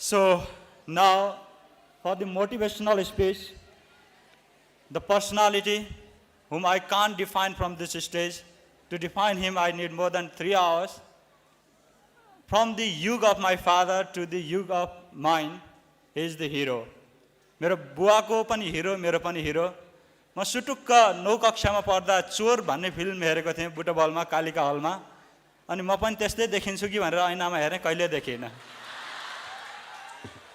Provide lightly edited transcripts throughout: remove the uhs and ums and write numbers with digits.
So now, for the motivational speech, the personality whom I can't define from this stage, to define him I need more than 3 hours. From the युग of my father to the युग of mine, he is the hero. मेरो बुवाको पनि हिरो, मेरो पनि हिरो. म सुटुक्क 9 कक्षामा पढ्दा चोर भन्ने फिल्म हेरेको थिएँ बुटबलमा, कालिका हलमा. अनि म पनि त्यस्तै देखिन्छु कि भनेर ऐनामा हेरेँ, कहिले देखिनँ.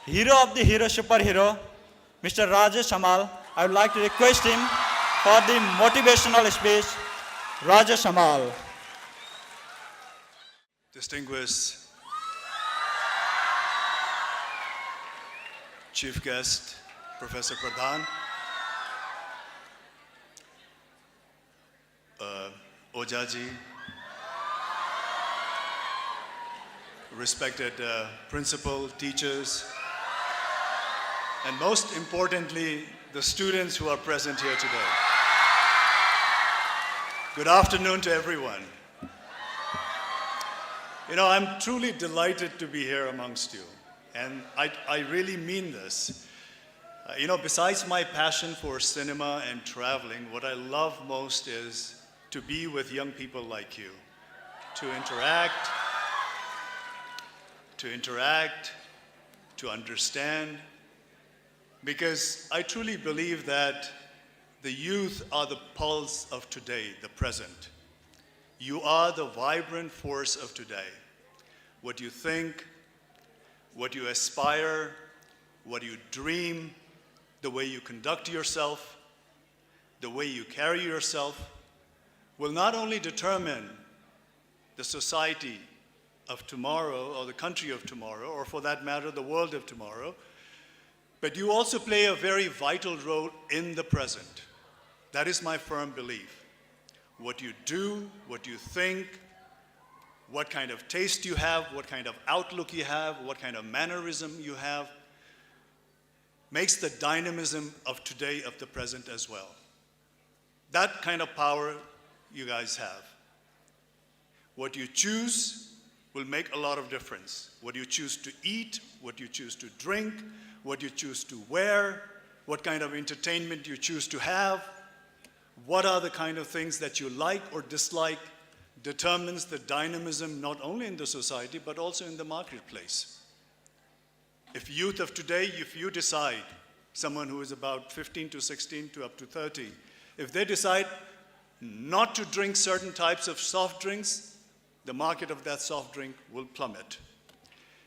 Hero of the hero, superhero, Mr. Rajesh Hamal. I would like to request him for the motivational speech. Rajesh Hamal. Distinguished Chief Guest, Professor Pradhan, Ojaji, respected principal, teachers, and most importantly, the students who are present here today. Good afternoon to everyone. You know, I'm truly delighted to be here amongst you, and I really mean this. You know, besides my passion for cinema and traveling, what I love most is to be with young people like you, to interact, to understand, because I truly believe that the youth are the pulse of today, the present. You are the vibrant force of today. What you think, what you aspire, what you dream, the way you conduct yourself, the way you carry yourself, will not only determine the society of tomorrow or the country of tomorrow, or for that matter, the world of tomorrow, but you also play a very vital role in the present. That is my firm belief. What you do, what you think, what kind of taste you have, what kind of outlook you have, what kind of mannerism you have, makes the dynamism of today, of the present as well. That kind of power you guys have. What you choose will make a lot of difference. What you choose to eat, what you choose to drink, what you choose to wear, what kind of entertainment you choose to have, what are the kind of things that you like or dislike, determines the dynamism not only in the society but also in the marketplace. If youth of today, if you decide, someone who is about 15 to 16 to up to 30, if they decide not to drink certain types of soft drinks, the market of that soft drink will plummet.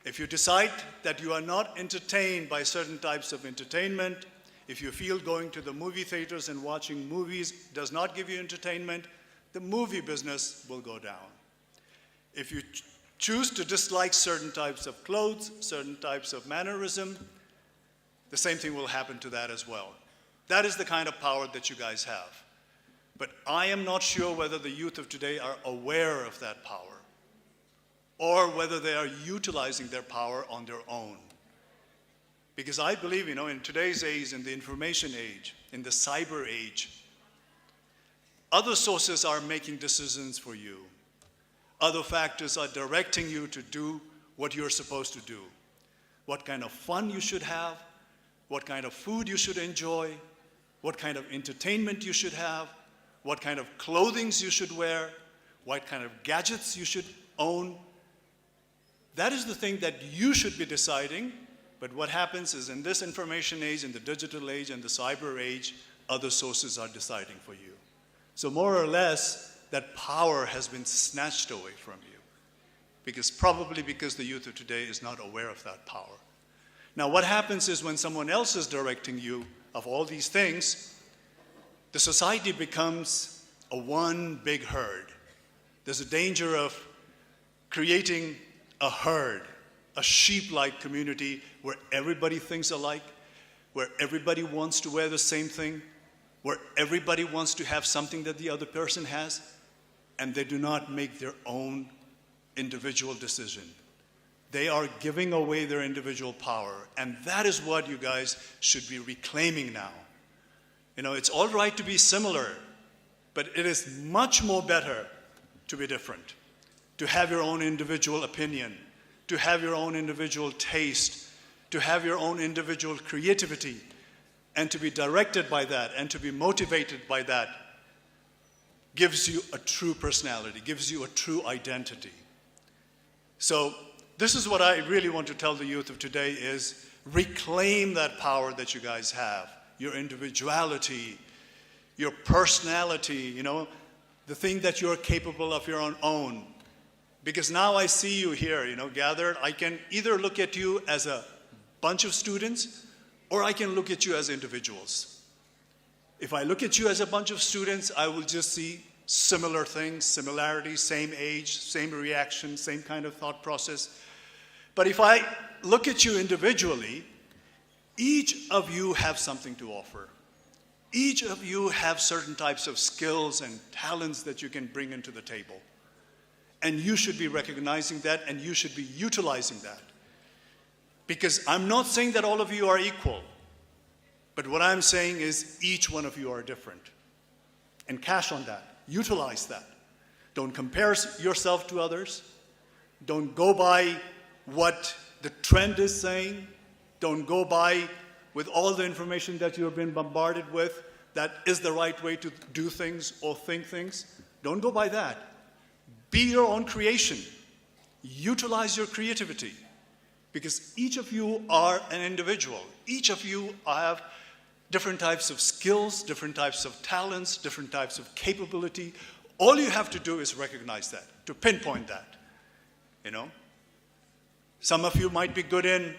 If you decide that you are not entertained by certain types of entertainment, if you feel going to the movie theaters and watching movies does not give you entertainment, the movie business will go down. If you choose to dislike certain types of clothes, certain types of mannerism, the same thing will happen to that as well. That is the kind of power that you guys have. But I am not sure whether the youth of today are aware of that power, or whether they are utilizing their power on their own. Because I believe, you know, in today's age, in the information age, in the cyber age, other sources are making decisions for you. Other factors are directing you to do what you're supposed to do. What kind of fun you should have, what kind of food you should enjoy, what kind of entertainment you should have, what kind of clothing you should wear, what kind of gadgets you should own. That is the thing that you should be deciding, but what happens is in this information age, in the digital age, and the cyber age, other sources are deciding for you. So more or less, that power has been snatched away from you, probably because the youth of today is not aware of that power. Now what happens is when someone else is directing you of all these things, the society becomes a one big herd. There's a danger of creating a herd, a sheep-like community where everybody thinks alike, where everybody wants to wear the same thing, where everybody wants to have something that the other person has, and they do not make their own individual decision. They are giving away their individual power, and that is what you guys should be reclaiming now. You know, it's all right to be similar, but it is much more better to be different, to have your own individual opinion, to have your own individual taste, to have your own individual creativity and to be directed by that and to be motivated by that gives you a true personality, gives you a true identity. So this is what I really want to tell the youth of today is reclaim that power that you guys have, your individuality, your personality, the thing that you're capable of your own. Because now I see you here, gathered. I can either look at you as a bunch of students or I can look at you as individuals. If I look at you as a bunch of students, I will just see similar things, similarities, same age, same reaction, same kind of thought process. But if I look at you individually, each of you have something to offer. Each of you have certain types of skills and talents that you can bring into the table. And you should be recognizing that and you should be utilizing that. Because I'm not saying that all of you are equal. But what I'm saying is each one of you are different. And cash on that. Utilize that. Don't compare yourself to others. Don't go by what the trend is saying. Don't go by with all the information that you have been bombarded with that is the right way to do things or think things. Don't go by that. Be your own creation. Utilize your creativity. Because each of you are an individual. Each of you have different types of skills, different types of talents, different types of capability. All you have to do is recognize that, to pinpoint that. Some of you might be good in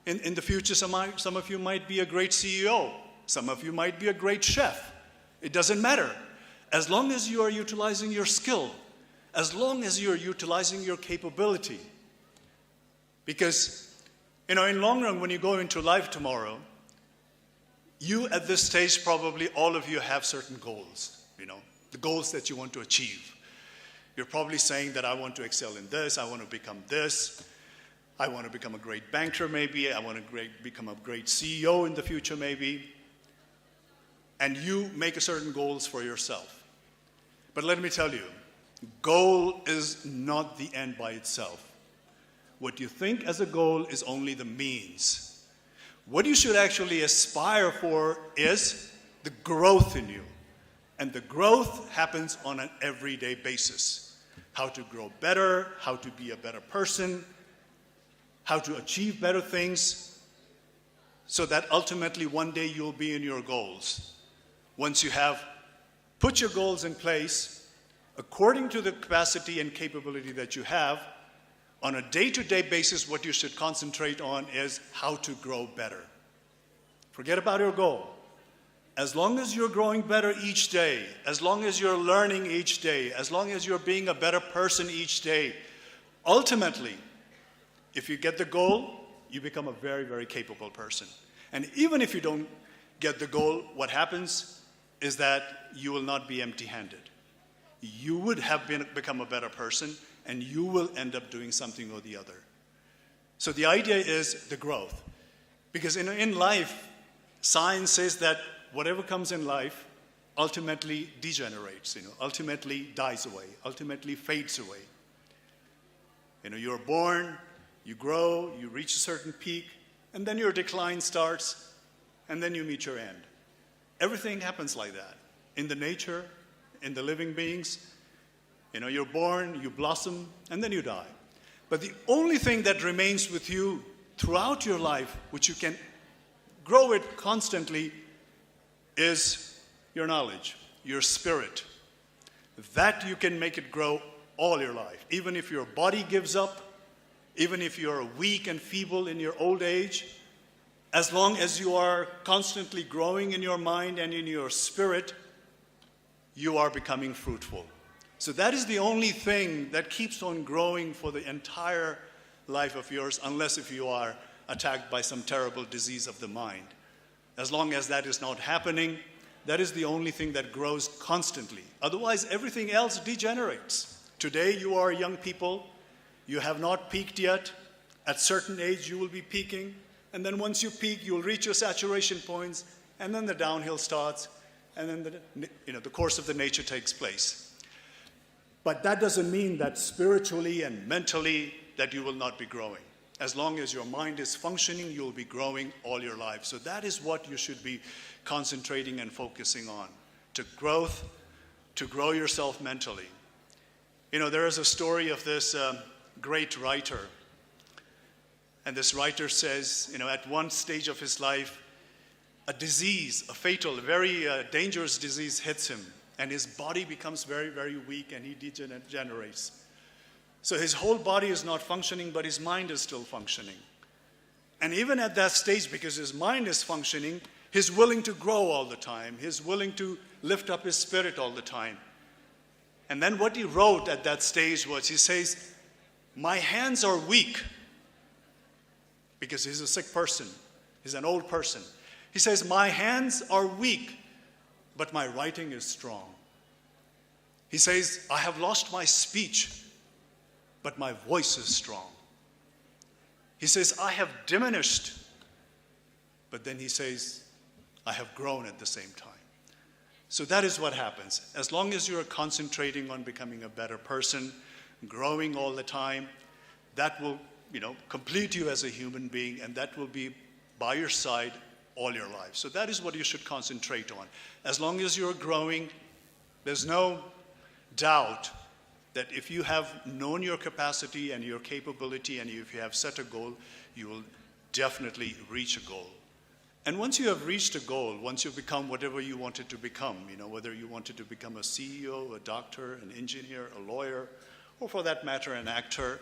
the future, some of you might be a great CEO. Some of you might be a great chef. It doesn't matter. As long as you are utilizing your skill, as long as you're utilizing your capability. Because, in long run, when you go into life tomorrow, you at this stage, probably all of you have certain goals, the goals that you want to achieve. You're probably saying that I want to excel in this, I want to become this, I want to become a great banker maybe, I want to become a great CEO in the future maybe. And you make certain goals for yourself. But let me tell you, goal is not the end by itself. What you think as a goal is only the means. What you should actually aspire for is the growth in you. And the growth happens on an everyday basis. How to grow better, how to be a better person, how to achieve better things, so that ultimately one day you'll be in your goals. Once you have put your goals in place, according to the capacity and capability that you have, on a day-to-day basis, what you should concentrate on is how to grow better. Forget about your goal. As long as you're growing better each day, as long as you're learning each day, as long as you're being a better person each day, ultimately, if you get the goal, you become a very, very capable person. And even if you don't get the goal, what happens is that you will not be empty-handed. You would have become a better person, and you will end up doing something or the other. So the idea is the growth. Because in life, science says that whatever comes in life ultimately degenerates, ultimately dies away, ultimately fades away. You're born, you grow, you reach a certain peak, and then your decline starts, and then you meet your end. Everything happens like that. In the nature, in the living beings, you're born, you blossom, and then you die. But the only thing that remains with you throughout your life, which you can grow it constantly, is your knowledge, your spirit. That you can make it grow all your life. Even if your body gives up, even if you're weak and feeble in your old age, as long as you are constantly growing in your mind and in your spirit, you are becoming fruitful. So that is the only thing that keeps on growing for the entire life of yours, unless if you are attacked by some terrible disease of the mind. As long as that is not happening, that is the only thing that grows constantly. Otherwise, everything else degenerates. Today, you are young people. You have not peaked yet. At certain age, you will be peaking. And then once you peak, you'll reach your saturation points. And then the downhill starts. And then the course of the nature takes place. But that doesn't mean that spiritually and mentally that you will not be growing. As long as your mind is functioning, you'll be growing all your life. So that is what you should be concentrating and focusing on, to grow yourself mentally. You know, there is a story of this great writer. And this writer says, you know, at one stage of his life, a disease, a fatal, very dangerous disease hits him. And his body becomes very, very weak and he degenerates. So his whole body is not functioning, but his mind is still functioning. And even at that stage, because his mind is functioning, he's willing to grow all the time. He's willing to lift up his spirit all the time. And then what he wrote at that stage was, he says, my hands are weak. Because he's a sick person. He's an old person. He says, my hands are weak, but my writing is strong. He says, I have lost my speech, but my voice is strong. He says, I have diminished, but then he says, I have grown at the same time. So that is what happens. As long as you're concentrating on becoming a better person, growing all the time, that will, complete you as a human being, and that will be by your side all your life. So that is what you should concentrate on. As long as you're growing, there's no doubt that if you have known your capacity and your capability, and if you have set a goal, you will definitely reach a goal. And once you have reached a goal, once you've become whatever you wanted to become, whether you wanted to become a CEO, a doctor, an engineer, a lawyer, or for that matter, an actor,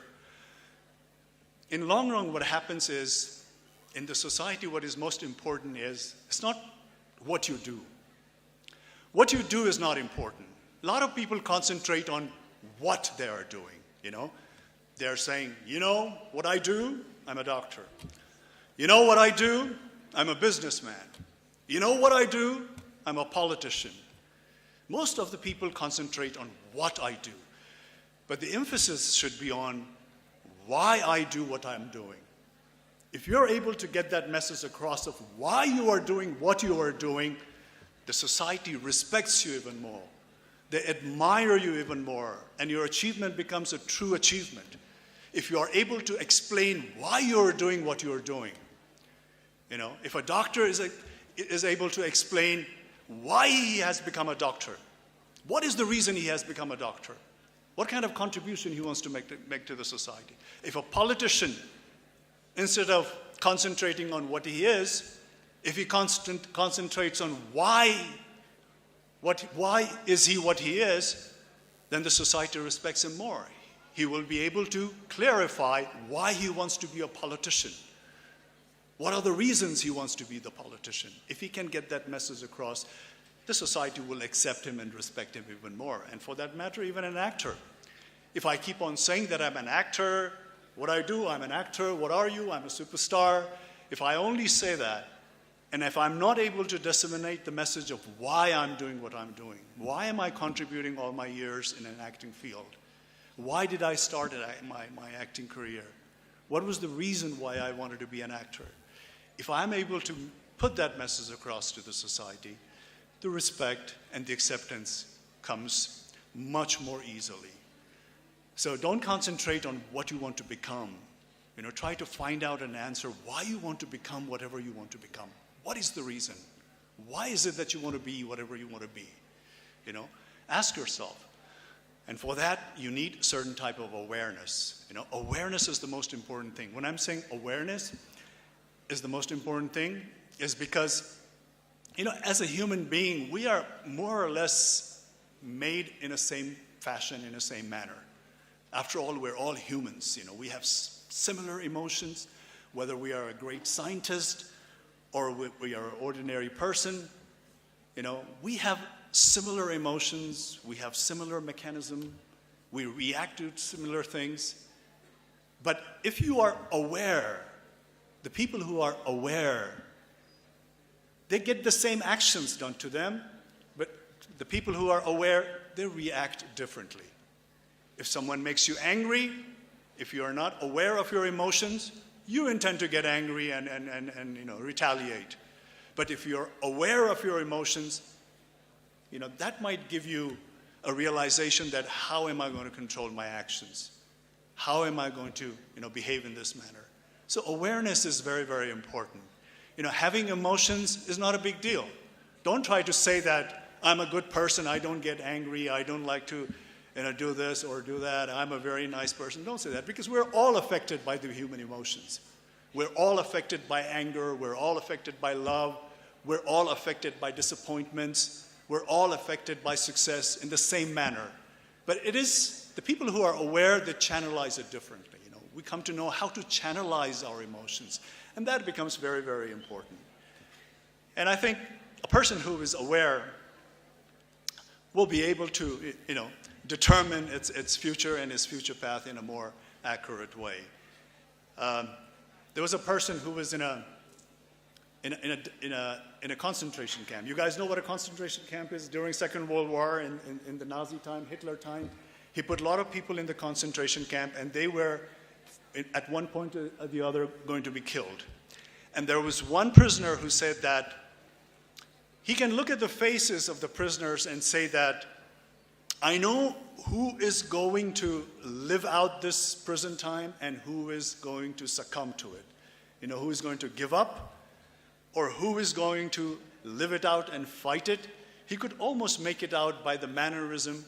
in long run, what happens is, in the society, what is most important is, it's not what you do. What you do is not important. A lot of people concentrate on what they are doing, They're saying, what I do? I'm a doctor. What I do? I'm a businessman. What I do? I'm a politician. Most of the people concentrate on what I do. But the emphasis should be on why I do what I'm doing. If you're able to get that message across of why you are doing what you are doing, the society respects you even more. They admire you even more, and your achievement becomes a true achievement. If you are able to explain why you're doing what you're doing. If a doctor is able to explain why he has become a doctor, what is the reason he has become a doctor? What kind of contribution he wants to make to the society? If a politician, instead of concentrating on what he is, if he concentrates on why is he what he is, then the society respects him more. He will be able to clarify why he wants to be a politician. What are the reasons he wants to be the politician? If he can get that message across, the society will accept him and respect him even more. And for that matter, even an actor. If I keep on saying that I'm an actor, what I do, I'm an actor, what are you, I'm a superstar. If I only say that, and if I'm not able to disseminate the message of why I'm doing what I'm doing, why am I contributing all my years in an acting field? Why did I start my acting career? What was the reason why I wanted to be an actor? If I'm able to put that message across to the society, the respect and the acceptance comes much more easily. So don't concentrate on what you want to become. Try to find out an answer why you want to become whatever you want to become. What is the reason? Why is it that you want to be whatever you want to be? Ask yourself. And for that, you need a certain type of awareness. Awareness is the most important thing. When I'm saying awareness is the most important thing, is because, as a human being, we are more or less made in the same fashion, in the same manner. After all, we're all humans. We have similar emotions, whether we are a great scientist or we are an ordinary person. We have similar emotions, we have similar mechanism, we react to similar things. But if you are aware, the people who are aware, they get the same actions done to them, but the people who are aware, they react differently. If someone makes you angry, if you are not aware of your emotions, you intend to get angry and retaliate. But if you're aware of your emotions, that might give you a realization that how am I going to control my actions? How am I going to behave in this manner? So awareness is very, very important. Having emotions is not a big deal. Don't try to say that I'm a good person, I don't get angry, I don't like to do this or do that, I'm a very nice person. Don't say that, because we're all affected by the human emotions. We're all affected by anger, we're all affected by love, we're all affected by disappointments, we're all affected by success in the same manner. But it is the people who are aware that channelize it differently. We come to know how to channelize our emotions, and that becomes very, very important. And I think a person who is aware will be able to, determine its future and its future path in a more accurate way. There was a person who was in a concentration camp. You guys know what a concentration camp is? During Second World War, in the Nazi time, Hitler time, he put a lot of people in the concentration camp, and they were, at one point or the other, going to be killed. And there was one prisoner who said that he can look at the faces of the prisoners and say that, I know who is going to live out this prison time and who is going to succumb to it. Who is going to give up or who is going to live it out and fight it. He could almost make it out by the mannerism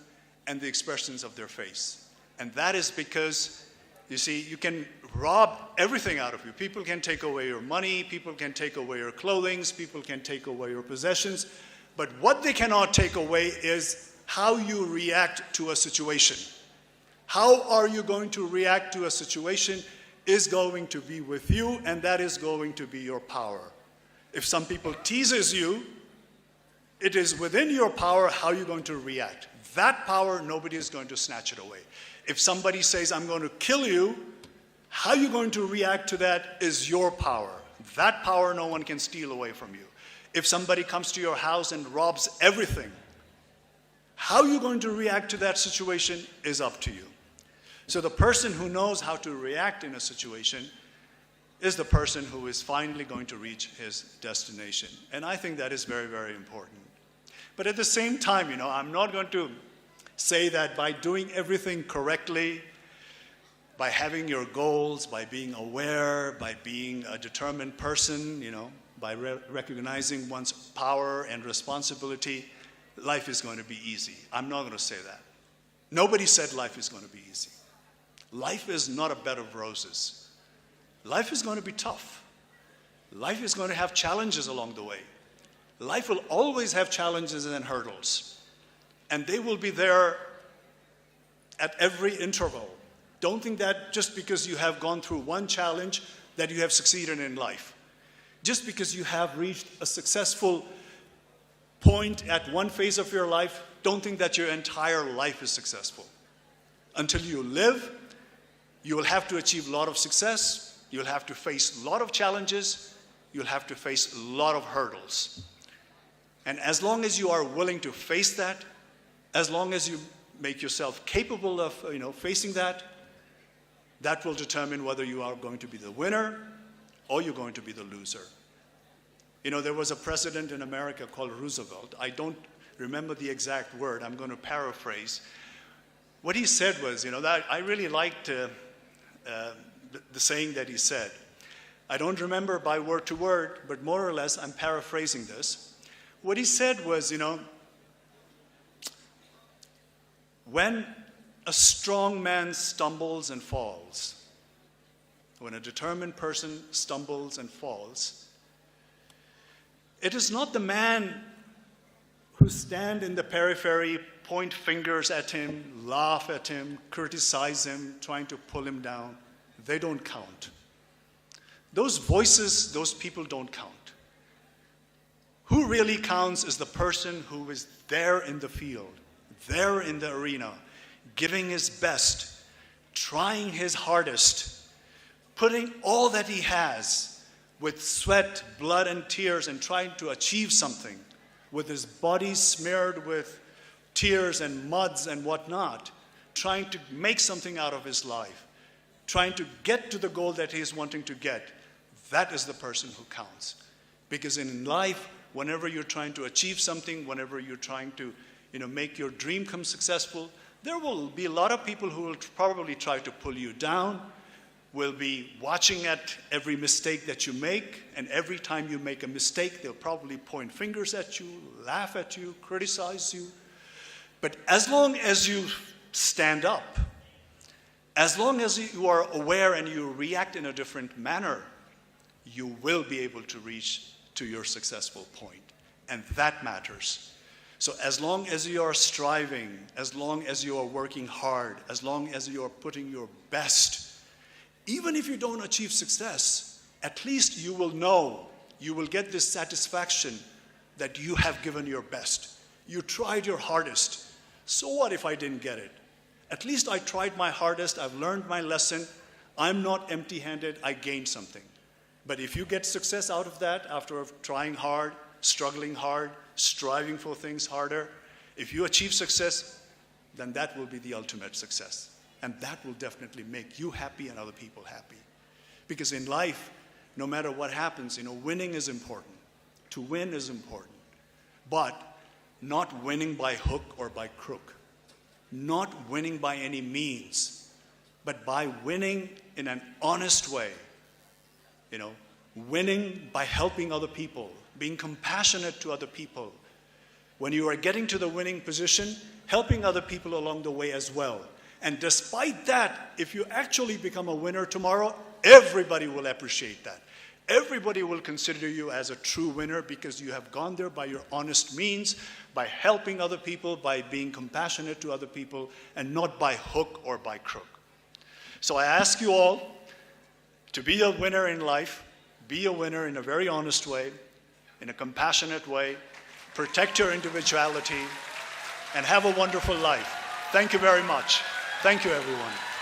and the expressions of their face. And that is because, you see, you can rob everything out of you. People can take away your money, people can take away your clothing, people can take away your possessions, but what they cannot take away is how you react to a situation. How are you going to react to a situation is going to be with you, and that is going to be your power. If some people teases you, it is within your power how you're going to react. That power, nobody is going to snatch it away. If somebody says, I'm going to kill you, how you're going to react to that is your power. That power no one can steal away from you. If somebody comes to your house and robs everything, how you're going to react to that situation is up to you. So the person who knows how to react in a situation is the person who is finally going to reach his destination. And I think that is very, very important. But at the same time, I'm not going to say that by doing everything correctly, by having your goals, by being aware, by being a determined person, by recognizing one's power and responsibility, life is going to be easy. I'm not going to say that. Nobody said life is going to be easy. Life is not a bed of roses. Life is going to be tough. Life is going to have challenges along the way. Life will always have challenges and hurdles. And they will be there at every interval. Don't think that just because you have gone through one challenge that you have succeeded in life. Just because you have reached a successful point at one phase of your life, don't think that your entire life is successful. Until you live, you will have to achieve a lot of success. You'll have to face a lot of challenges. You'll have to face a lot of hurdles. And as long as you are willing to face that, as long as you make yourself capable of facing that, that will determine whether you are going to be the winner or you're going to be the loser. There was a president in America called Roosevelt. I don't remember the exact word. I'm going to paraphrase. What he said was, that I really liked the saying that he said. I don't remember by word to word, but more or less I'm paraphrasing this. What he said was, when a strong man stumbles and falls, when a determined person stumbles and falls, it is not the man who stand in the periphery, point fingers at him, laugh at him, criticize him, trying to pull him down. They don't count. Those voices, those people don't count. Who really counts is the person who is there in the field, there in the arena, giving his best, trying his hardest, putting all that he has with sweat, blood, and tears and trying to achieve something, with his body smeared with tears and muds and whatnot, trying to make something out of his life, trying to get to the goal that he is wanting to get. That is the person who counts. Because in life, whenever you're trying to achieve something, whenever you're trying to make your dream come successful, there will be a lot of people who will probably try to pull you down, will be watching at every mistake that you make, and every time you make a mistake, they'll probably point fingers at you, laugh at you, criticize you. But as long as you stand up, as long as you are aware and you react in a different manner, you will be able to reach to your successful point. And that matters. So as long as you are striving, as long as you are working hard, as long as you are putting your best, even if you don't achieve success, at least you will know, you will get this satisfaction that you have given your best. You tried your hardest. So what if I didn't get it? At least I tried my hardest, I've learned my lesson, I'm not empty-handed, I gained something. But if you get success out of that, after trying hard, struggling hard, striving for things harder, if you achieve success, then that will be the ultimate success. And that will definitely make you happy and other people happy. Because in life, no matter what happens, winning is important. To win is important. But not winning by hook or by crook. Not winning by any means, but by winning in an honest way. Winning by helping other people, being compassionate to other people. When you are getting to the winning position, helping other people along the way as well. And despite that, if you actually become a winner tomorrow, everybody will appreciate that. Everybody will consider you as a true winner because you have gone there by your honest means, by helping other people, by being compassionate to other people, and not by hook or by crook. So I ask you all to be a winner in life, be a winner in a very honest way, in a compassionate way, protect your individuality, and have a wonderful life. Thank you very much. Thank you, everyone.